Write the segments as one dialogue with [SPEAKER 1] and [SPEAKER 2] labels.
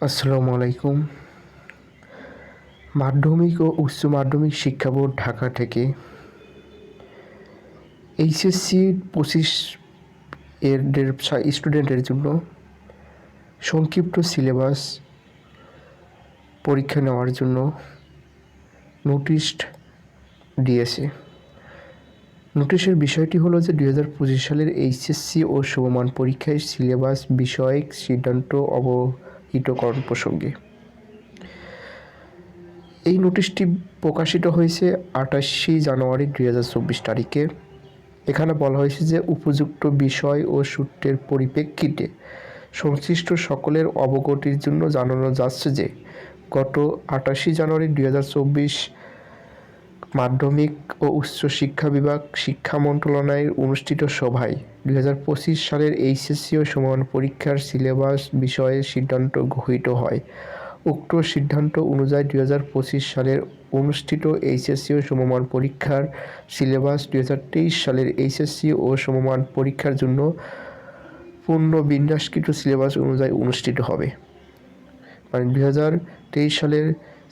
[SPEAKER 1] আসসালামু আলাইকুম। মাধ্যমিক ও উচ্চ মাধ্যমিক শিক্ষা বোর্ড ঢাকা থেকে এইচএসসি 25 এর স্টুডেন্টের জন্য সংক্ষিপ্ত সিলেবাস পরীক্ষা নেওয়ার জন্য নোটিশ দিয়েছে। নোটিশের বিষয়টি হলো যে 2025 সালের এইচএসসি ও সমমান পরীক্ষায় সিলেবাস বিষয়ক সিদ্ধান্ত অবহিতকরণ প্রসঙ্গে। এই নোটিশটি প্রকাশিত হয়েছে 28 জানুয়ারি 2024 তারিখে। এখানে বলা হয়েছে যে উপযুক্ত বিষয় ও সূত্রের পরিপ্রেক্ষিতে সংশ্লিষ্ট সকলের অবগতির জন্য জানানো যাচ্ছে যে গত 28 জানুয়ারি 2024 মাধ্যমিক ও উচ্চ শিক্ষা বিভাগ শিক্ষা মন্ত্রণালয়ের অনুষ্ঠিত সভায় 2025 সালের এইচএসসি ও সমমান পরীক্ষার সিলেবাস বিষয়ে সিদ্ধান্ত গৃহীত হয়। উক্ত সিদ্ধান্ত অনুযায়ী 2025 সালের অনুষ্ঠিত এইচএসসি ও সমমান পরীক্ষার সিলেবাস 2023 সালের এইচএসসি ও সমমান পরীক্ষার জন্য পুনর্বিন্যাসকৃত সিলেবাস অনুযায়ী অনুষ্ঠিত হবে। মানে 2023 সালের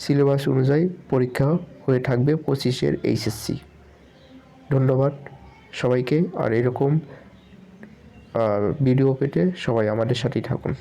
[SPEAKER 1] সিলেবাস অনুযায়ী পরীক্ষা হয়ে থাকবে 25-এর এইচএসসি। ধন্যবাদ সবাইকে। আর এরকম ভিডিও পেতে সবাই আমাদের সাথেই থাকুন।